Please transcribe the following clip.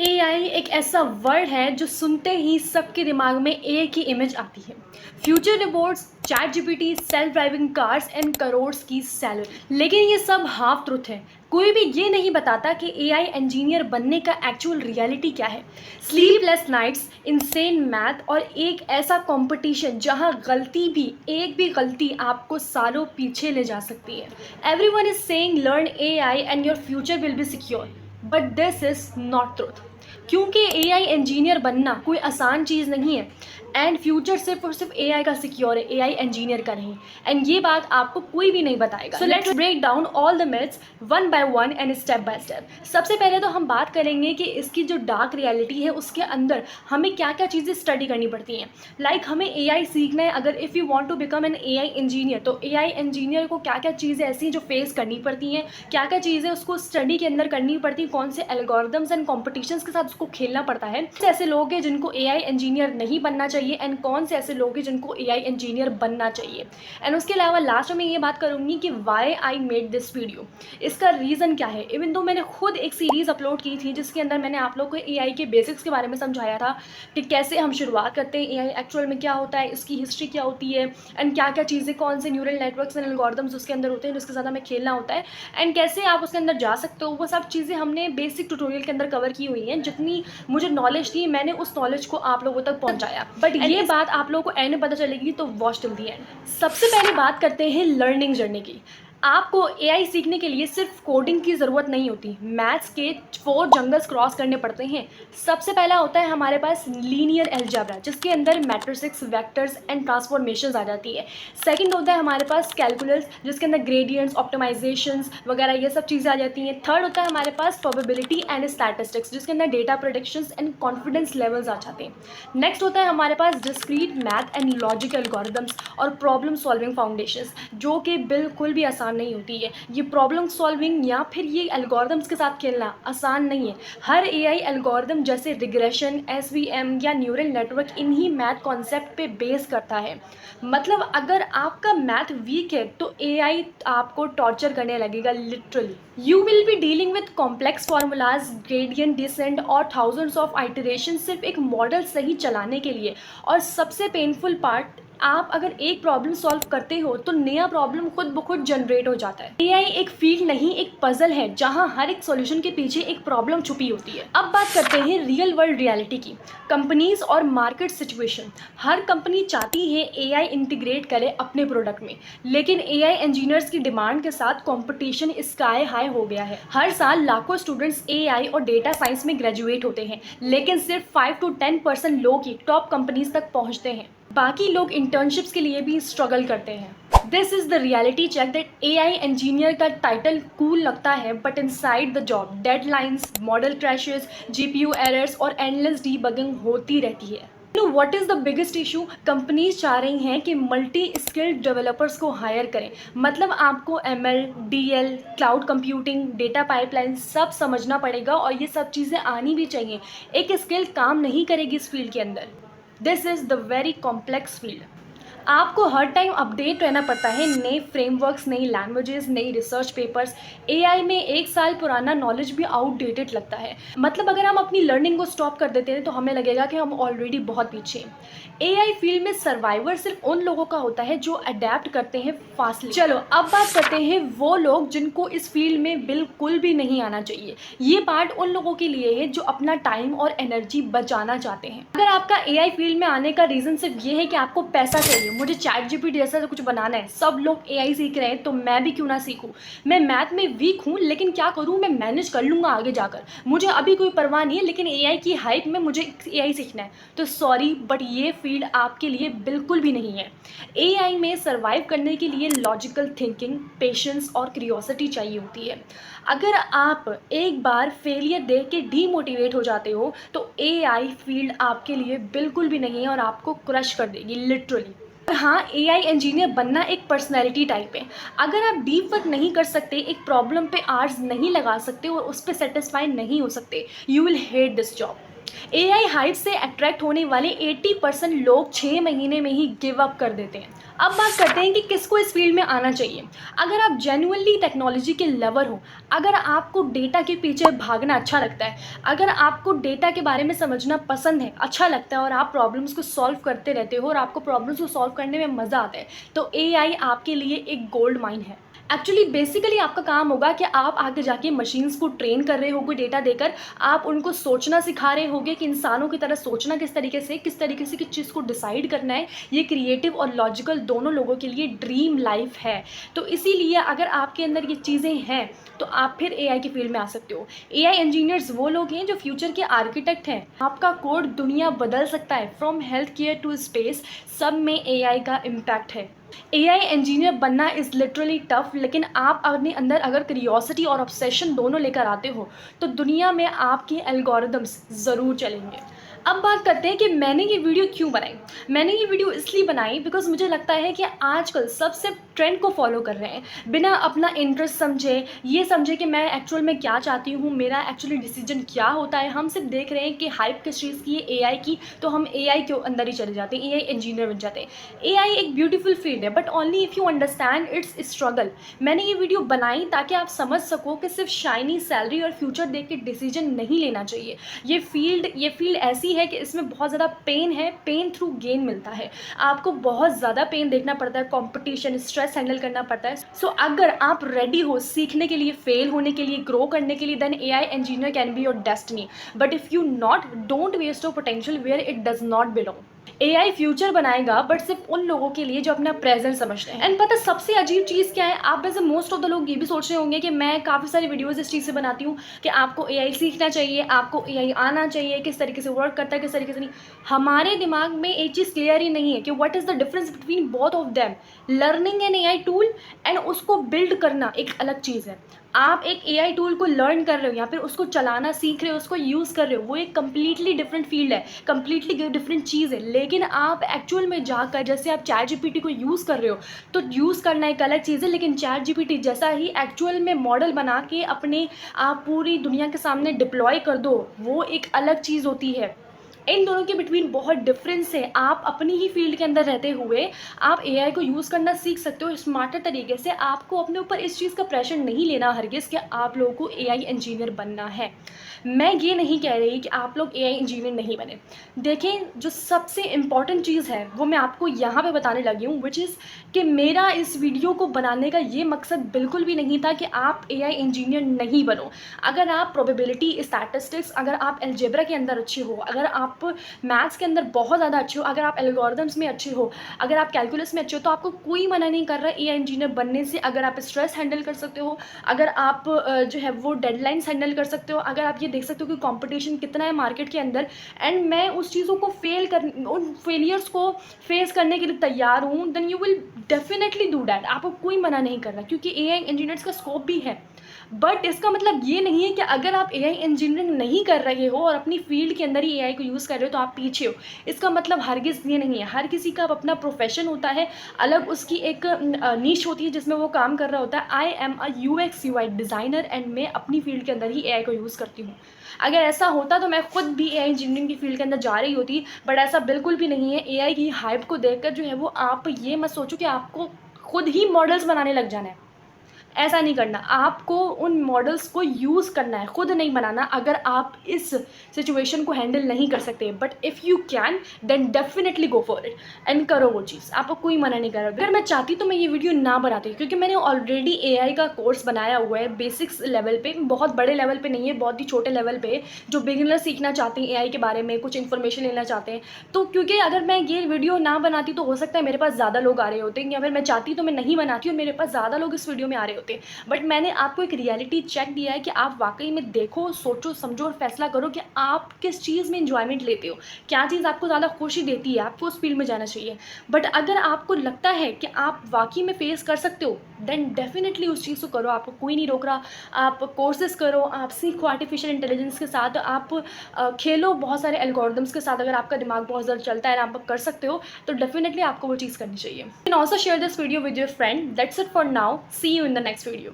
AI एक ऐसा word है जो सुनते ही सबके दिमाग में एक ही इमेज आती है। Future reports, chat GPT, self driving cars and crores की सैलरी। लेकिन ये सब हाफ ट्रुथ है। कोई भी ये नहीं बताता कि एआई इंजीनियर बनने का एक्चुअल रियलिटी क्या है। स्लीपलेस नाइट्स, इनसेन मैथ और एक ऐसा कंपटीशन जहां गलती भी, एक भी गलती आपको सालों पीछे ले जा सकती है। Everyone is saying learn AI and your future will be secure, but this is not truth. क्योंकि एआई इंजीनियर बनना कोई आसान चीज़ नहीं है एंड फ्यूचर सिर्फ और सिर्फ एआई का सिक्योर है, एआई इंजीनियर का नहीं। एंड ये बात आपको कोई भी नहीं बताएगा। So let's break down all the myths one by one and step by step. सबसे पहले तो हम बात करेंगे कि इसकी जो डार्क रियलिटी है उसके अंदर हमें क्या क्या चीज़ें स्टडी करनी पड़ती हैं। लाइक हमें एआई सीखना है, अगर if you want to become an AI engineer तो एआई इंजीनियर को क्या क्या चीज़ें ऐसी हैं जो फेस करनी पड़ती हैं, क्या क्या चीज़ें उसको स्टडी के अंदर करनी पड़ती हैं, कौन से एल्गोरिदम्स एंड कॉम्पिटिशन्स के साथ उसको खेलना पड़ता है। ऐसे लोग हैं जिनको एआई इंजीनियर नहीं बनना चाहिए एंड कौन से ऐसे लोग हैं जिनको एआई इंजीनियर बनना चाहिए। एंड उसके अलावा लास्ट में मैं ये बात करूँगी कि why I made this video, इसका रीज़न क्या है। इवन दो मैंने खुद एक सीरीज़ अपलोड की थी जिसके अंदर मैंने आप लोग को एआई के बेसिक्स के बारे में समझाया था कि कैसे हम शुरुआत करते हैं, एआई एक्चुअल में क्या होता है, इसकी हिस्ट्री क्या होती है एंड क्या क्या चीज़ें, कौन से न्यूरल नेटवर्क्स एंड एल्गोरिदम्स उसके अंदर होते हैं जिसके साथ हमें खेलना होता है एंड कैसे आप उसके अंदर जा सकते हो। वो सब चीज़ें हमने बेसिक ट्यूटोरियल के अंदर कवर की हुई हैं। जितनी मुझे नॉलेज थी मैंने उस नॉलेज को आप लोगों तक पहुंचाया, बट ये बात आप लोगों को एंड में पता चलेगी, तो वॉच टिल दी एंड। सबसे पहले बात करते हैं लर्निंग जर्नी की। आपको एआई सीखने के लिए सिर्फ कोडिंग की ज़रूरत नहीं होती, मैथ्स के 4 जंगल्स क्रॉस करने पड़ते हैं। सबसे पहला होता है हमारे पास लीनियर अलजेब्रा जिसके अंदर मैट्रिसेस, वेक्टर्स एंड ट्रांसफॉर्मेशंस आ जाती है। सेकंड होता है हमारे पास कैलकुलस जिसके अंदर ग्रेडियंट्स, ऑप्टिमाइजेशंस वगैरह ये सब चीज़ें आ जाती हैं। थर्ड होता है हमारे पास प्रोबेबिलिटी एंड स्टैटिस्टिक्स जिसके अंदर data predictions and confidence levels आ जाते हैं। नेक्स्ट होता है हमारे पास discrete math and logic algorithms और प्रॉब्लम सॉल्विंग फाउंडेशंस जो कि बिल्कुल भी आसान नहीं होती है। ये प्रॉब्लम सॉल्विंग या फिर ये एल्गोरिदम्स के साथ खेलना आसान नहीं है। हर एआई एल्गोरिदम जैसे रिग्रेशन, एसवीएम या न्यूरल नेटवर्क इन्हीं मैथ कॉन्सेप्ट पे बेस करता है। मतलब अगर आपका मैथ वीक है तो एआई आपको टॉर्चर करने लगेगा literally. You will be dealing with complex formulas, gradient descent और थाउजेंड्स ऑफ आइटरेशन सिर्फ एक मॉडल सही चलाने के लिए। और सबसे पेनफुल पार्ट, आप अगर एक प्रॉब्लम सॉल्व करते हो तो नया प्रॉब्लम खुद ब खुद जनरेट हो जाता है। एआई एक फील्ड नहीं, एक पजल है जहां हर एक सॉल्यूशन के पीछे एक प्रॉब्लम छुपी होती है। अब बात करते हैं रियल वर्ल्ड रियलिटी की, कंपनीज और मार्केट सिचुएशन। हर कंपनी चाहती है एआई इंटीग्रेट करे अपने प्रोडक्ट में, लेकिन एआई इंजीनियर्स की डिमांड के साथ कंपटीशन स्काई हाई हो गया है। हर साल लाखों स्टूडेंट्स एआई और डेटा साइंस में ग्रेजुएट होते हैं, लेकिन सिर्फ 5 to 10% लोग ही टॉप कंपनीज तक पहुंचते हैं। बाकी लोग इंटर्नशिप्स के लिए भी स्ट्रगल करते हैं। This is the reality check that AI engineer का टाइटल कूल लगता है, but inside the job deadlines, model crashes, GPU errors और एंडलेस डीबगिंग होती रहती है। What is the biggest issue? Companies चाह रही हैं कि मल्टी स्किल्ड डेवलपर्स को हायर करें। मतलब आपको ML, DL, cloud computing, data pipeline सब समझना पड़ेगा और ये सब चीज़ें आनी भी चाहिए। एक स्किल काम नहीं करेगी इस फील्ड के अंदर। This is the very complex field. आपको हर टाइम अपडेट रहना पड़ता है, नए फ्रेमवर्क्स, नई लैंग्वेजेस, नई रिसर्च पेपर्स। एआई में 1 साल पुराना नॉलेज भी आउटडेटेड लगता है। मतलब अगर हम अपनी लर्निंग को स्टॉप कर देते हैं तो हमें लगेगा कि हम ऑलरेडी बहुत पीछे हैं। एआई फील्ड में सर्वाइवर सिर्फ उन लोगों का होता है जो अडेप्ट करते हैं फास्टली। चलो अब बात करते हैं वो लोग जिनको इस फील्ड में बिल्कुल भी नहीं आना चाहिए। ये पार्ट उन लोगों के लिए है जो अपना टाइम और एनर्जी बचाना चाहते हैं। अगर आपका एआई फील्ड में आने का रीज़न सिर्फ ये है कि आपको पैसा चाहिए, मुझे चैट जीपीटी जैसा तो कुछ बनाना है, सब लोग एआई सीख रहे हैं तो मैं भी क्यों ना सीखूं, मैं मैथ में वीक हूं लेकिन क्या करूं, मैं मैनेज कर लूँगा आगे जाकर, मुझे अभी कोई परवाह नहीं है, लेकिन एआई की हाइप में मुझे एआई सीखना है, तो सॉरी बट ये फील्ड आपके लिए बिल्कुल भी नहीं है। एआई में सर्वाइव करने के लिए लॉजिकल थिंकिंग, पेशेंस और क्यूरियोसिटी चाहिए होती है। अगर आप एक बार फेलियर देख के डीमोटिवेट हो जाते हो तो एआई फील्ड आपके लिए बिल्कुल भी नहीं है और आपको क्रश कर देगी लिटरली। हाँ, एआई इंजीनियर बनना एक पर्सनैलिटी टाइप है। अगर आप डीप वर्क नहीं कर सकते, एक प्रॉब्लम पे आवर्स नहीं लगा सकते और उस पर सेटिस्फाई नहीं हो सकते, you will hate this job. AI hype से अट्रैक्ट होने वाले 80% लोग 6 महीने में ही गिव अप कर देते हैं। अब बात करते हैं कि किसको इस फील्ड में आना चाहिए। अगर आप जेन्युइनली टेक्नोलॉजी के लवर हो, अगर आपको डेटा के पीछे भागना अच्छा लगता है, अगर आपको डेटा के बारे में समझना पसंद है, अच्छा लगता है और आप प्रॉब्लम्स को सॉल्व करते रहते हो और आपको प्रॉब्लम्स को सॉल्व करने में मज़ा आता है, तो एआई आपके लिए एक गोल्ड माइन है। एक्चुअली बेसिकली आपका काम होगा कि आप आगे जाके मशीन्स को ट्रेन कर रहे होगे डेटा देकर, आप उनको सोचना सिखा रहे होगे कि इंसानों की तरह सोचना किस तरीके से किस चीज़ को डिसाइड करना है। ये क्रिएटिव और लॉजिकल दोनों लोगों के लिए ड्रीम लाइफ है। तो इसीलिए अगर आपके अंदर ये चीज़ें हैं तो आप फिर एआई की फील्ड में आ सकते हो। एआई इंजीनियर्स वो लोग हैं जो फ्यूचर के आर्किटेक्ट हैं। आपका कोड दुनिया बदल सकता है, from health care to space, सब में एआई का इम्पैक्ट है। एआई इंजीनियर बनना इज़ लिटरली टफ, लेकिन आप अपने अंदर अगर क्यूरियोसिटी और ऑब्सेशन दोनों लेकर आते हो तो दुनिया में आपके एल्गोरिदम्स ज़रूर चलेंगे। अब बात करते हैं कि मैंने ये वीडियो क्यों बनाई। मैंने ये वीडियो इसलिए बनाई बिकॉज मुझे लगता है कि आजकल सबसे ट्रेंड को फॉलो कर रहे हैं बिना अपना इंटरेस्ट समझे, ये समझे कि मैं एक्चुअल में क्या चाहती हूँ, मेरा एक्चुअली डिसीजन क्या होता है। हम सिर्फ देख रहे हैं कि हाइप किस चीज़ की है एआई की, तो हम एआई के अंदर ही चले जाते हैं, एआई इंजीनियर बन जाते हैं। एआई एक ब्यूटीफुल फील्ड है but only if you understand it's struggle. मैंने ये वीडियो बनाई ताकि आप समझ सको कि सिर्फ शाइनी सैलरी और फ्यूचर देख के डिसीजन नहीं लेना चाहिए। ये फील्ड ऐसी है कि इसमें बहुत ज़्यादा पेन है, पेन थ्रू गेन मिलता है। आपको बहुत ज़्यादा पेन देखना पड़ता है, कंपटीशन, स्ट्रेस हैंडल करना पड़ता है। सो अगर आप रेडी हो सीखने के लिए, फेल होने के लिए, ग्रो करने के लिए, then AI engineer can be your destiny. But if you not, don't waste your potential where it does not belong. AI future बनाएगा बट सिर्फ उन लोगों के लिए जो अपना प्रेजेंट समझते हैं। एंड पता सबसे अजीब चीज़ क्या है, आप में से मोस्ट ऑफ द लोग ये भी सोच रहे होंगे कि मैं काफ़ी सारी वीडियोस इस चीज़ से बनाती हूँ कि आपको एआई सीखना चाहिए, आपको एआई आना चाहिए, किस तरीके से वर्क करता है, किस तरीके से नहीं। हमारे दिमाग में एक चीज़ क्लियर ही नहीं है कि what is the difference between both of them. Learning an AI tool and उसको बिल्ड करना एक अलग चीज़ है। आप एक एआई टूल को लर्न कर रहे हो या फिर उसको चलाना सीख रहे हो, उसको यूज़ कर रहे हो, वो एक कम्प्लीटली डिफरेंट फील्ड है, कम्प्लीटली डिफरेंट चीज़ है। लेकिन आप एक्चुअल में जाकर, जैसे आप चैट जीपीटी को यूज़ कर रहे हो, तो यूज़ करना एक अलग चीज़ है, लेकिन चैट जीपीटी जैसा ही एक्चुअल में मॉडल बना के अपने आप पूरी दुनिया के सामने डिप्लॉय कर दो, वो एक अलग चीज़ होती है। इन दोनों के बिटवीन बहुत डिफरेंस है। आप अपनी ही फील्ड के अंदर रहते हुए आप एआई को यूज़ करना सीख सकते हो स्मार्टर तरीके से। आपको अपने ऊपर इस चीज़ का प्रेशर नहीं लेना हरगिज़ कि आप लोगों को एआई इंजीनियर बनना है। मैं ये नहीं कह रही कि आप लोग एआई इंजीनियर नहीं बने। देखें, जो सबसे इम्पॉर्टेंट चीज़ है वो मैं आपको यहाँ पे बताने लगी हूँ, विच इज़ कि मेरा इस वीडियो को बनाने का ये मकसद बिल्कुल भी नहीं था कि आप एआई इंजीनियर नहीं बनो। अगर आप प्रोबेबिलिटी, स्टैटिस्टिक्स, अगर आप अलजेब्रा के अंदर अच्छे हो, अगर आप मैथ्स के अंदर बहुत ज़्यादा अच्छे हो, अगर आप एल्गोरिदम्स में अच्छे हो, अगर आप कैलकुलस में अच्छे हो, तो आपको कोई मना नहीं कर रहा है एआई इंजीनियर बनने से। अगर आप स्ट्रेस हैंडल कर सकते हो, अगर आप जो है वो डेडलाइंस हैंडल कर सकते हो, अगर आप ये देख सकते हो कि कंपटीशन कितना है मार्केट के अंदर, एंड मैं उस चीज़ों को उन फेलियर्स को फेस करने के लिए तैयार हूँ, then you will definitely do that. आपको कोई मना नहीं कर रहा, क्योंकि एआई इंजीनियर्स का स्कोप भी है। बट इसका मतलब ये नहीं है कि अगर आप एआई इंजीनियरिंग नहीं कर रहे हो और अपनी फील्ड के अंदर ही एआई को यूज़ कर रहे हो तो आप पीछे हो। इसका मतलब हरगिज़ ये नहीं है। हर किसी का अपना प्रोफेशन होता है, अलग उसकी एक नीश होती है जिसमें वो काम कर रहा होता है। I am a UX UI designer and मैं अपनी फील्ड के अंदर ही एआई को यूज़ करती हूँ। अगर ऐसा होता तो मैं खुद भी एआई इंजीनियरिंग की फील्ड के अंदर जा रही होती, बट ऐसा बिल्कुल भी नहीं है। एआई की हाइप को देखकर जो है वो आप ये मत सोचो कि आपको खुद ही मॉडल्स बनाने लग जाना है। ऐसा नहीं करना, आपको उन मॉडल्स को यूज़ करना है, खुद नहीं बनाना। अगर आप इस सिचुएशन को हैंडल नहीं कर सकते, but if you can then definitely go for it and करो वो चीज़। आपको कोई मना नहीं कर रहा। अगर मैं चाहती तो मैं ये वीडियो ना बनाती, क्योंकि मैंने ऑलरेडी एआई का कोर्स बनाया हुआ है बेसिक्स लेवल पे, बहुत बड़े लेवल पे नहीं है, बहुत ही छोटे लेवल पे, जो बिगिनर सीखना चाहते हैं एआई के बारे में, कुछ इन्फॉर्मेशन लेना चाहते हैं। तो क्योंकि अगर मैं ये वीडियो ना बनाती तो हो सकता है मेरे पास ज़्यादा लोग आ रहे होते हैं, या फिर मैं चाहती तो मैं नहीं बनाती और मेरे पास ज़्यादा लोग इस वीडियो में आ रहे होते। बट मैंने आपको एक रियलिटी चेक दिया है कि आप वाकई में देखो, सोचो, समझो और फैसला करो कि आप किस चीज़ में इंजॉयमेंट लेते हो, क्या चीज़ आपको ज़्यादा खुशी देती है, आपको उस फील्ड में जाना चाहिए। बट अगर आपको लगता है कि आप वाकई में फेस कर सकते हो, देन डेफिनेटली उस चीज़ को करो। आपको कोई नहीं रोक रहा। आप कोर्सेज करो, आप सीखो आर्टिफिशियल इंटेलिजेंस के साथ, आप खेलो बहुत सारे एल्गोरिदम्स के साथ। अगर आपका दिमाग बहुत ज़्यादा चलता है, आप कर सकते हो, तो डेफिनेटली आपको वो चीज़ करनी चाहिए। You can also share this video with your friend. That's it for now. See you in the next video.